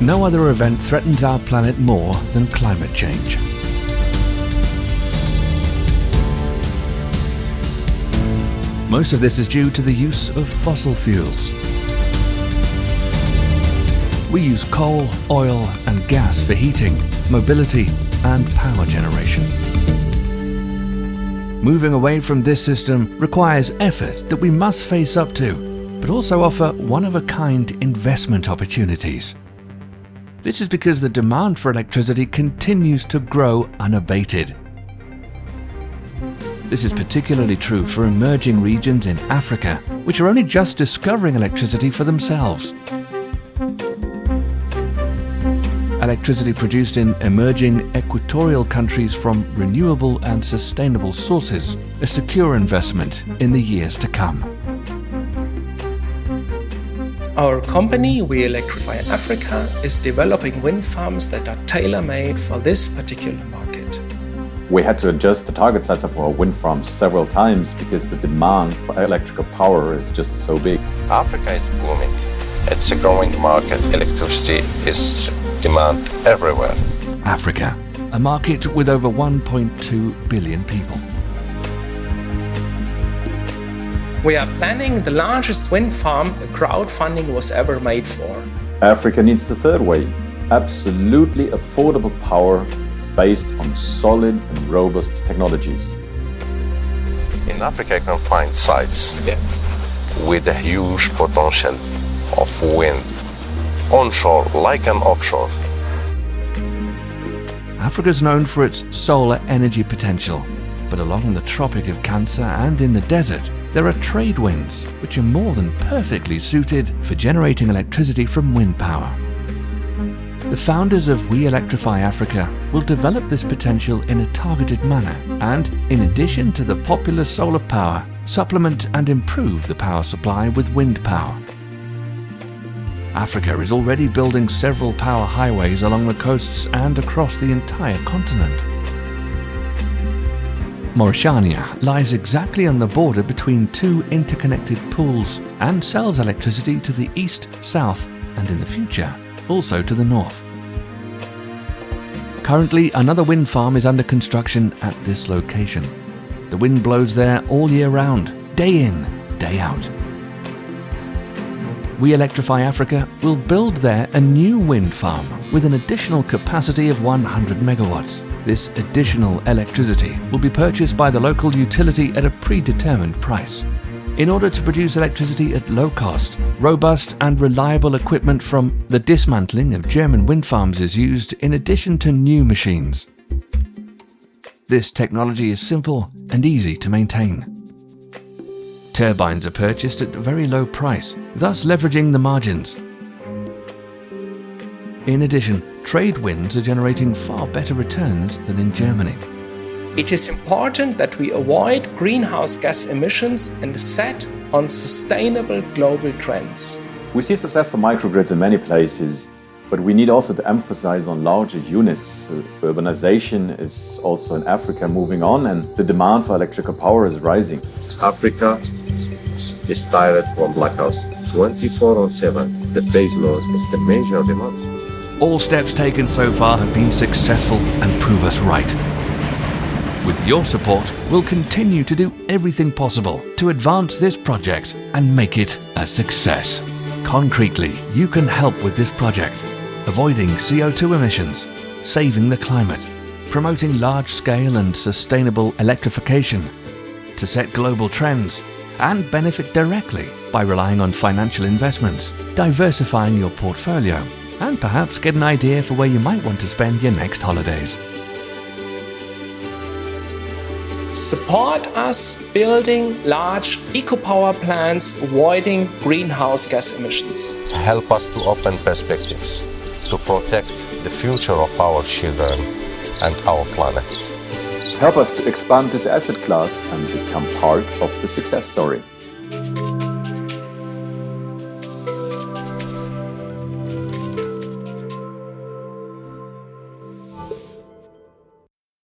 No other event threatens our planet more than climate change. Most of this is due to the use of fossil fuels. We use coal, oil and gas for heating, mobility and power generation. Moving away from this system requires effort that we must face up to, but also offer one-of-a-kind investment opportunities. This is because the demand for electricity continues to grow unabated. This is particularly true for emerging regions in Africa, which are only just discovering electricity for themselves. Electricity produced in emerging equatorial countries from renewable and sustainable sources, a secure investment in the years to come. Our company, weelectrify.Africa, is developing wind farms that are tailor-made for this particular market. We had to adjust the target size of our wind farms several times because the demand for electrical power is just so big. Africa is booming. It's a growing market. Electricity is demand everywhere. Africa, a market with over 1.2 billion people. We are planning the largest wind farm a crowdfunding was ever made for. Africa needs the third way, absolutely affordable power based on solid and robust technologies. In Africa, you can find sites with a huge potential of wind, onshore like and offshore. Africa is known for its solar energy potential, but along the Tropic of Cancer and in the desert, there are trade winds which are more than perfectly suited for generating electricity from wind power. The founders of weelectrify.Africa will develop this potential in a targeted manner and, in addition to the popular solar power, supplement and improve the power supply with wind power. Africa is already building several power highways along the coasts and across the entire continent. Mauritania lies exactly on the border between two interconnected pools and sells electricity to the east, south, and in the future, also to the north. Currently, another wind farm is under construction at this location. The wind blows there all year round, day in, day out. weelectrify.Africa will build there a new wind farm with an additional capacity of 100 megawatts. This additional electricity will be purchased by the local utility at a predetermined price. In order to produce electricity at low cost, robust and reliable equipment from the dismantling of German wind farms is used in addition to new machines. This technology is simple and easy to maintain. Turbines are purchased at a very low price, thus leveraging the margins. In addition, trade winds are generating far better returns than in Germany. It is important that we avoid greenhouse gas emissions and set on sustainable global trends. We see success for microgrids in many places, but we need also to emphasize on larger units. Urbanization is also in Africa moving on, and the demand for electrical power is rising. Africa is tired from blackouts 24/7. The base load is the major demand. All steps taken so far have been successful and prove us right. With your support, we'll continue to do everything possible to advance this project and make it a success. Concretely, you can help with this project, avoiding CO2 emissions, saving the climate, promoting large-scale and sustainable electrification, to set global trends, and benefit directly by relying on financial investments, diversifying your portfolio, and perhaps get an idea for where you might want to spend your next holidays. Support us building large eco-power plants, avoiding greenhouse gas emissions. Help us to open perspectives, to protect the future of our children and our planet. Help us to expand this asset class and become part of the success story.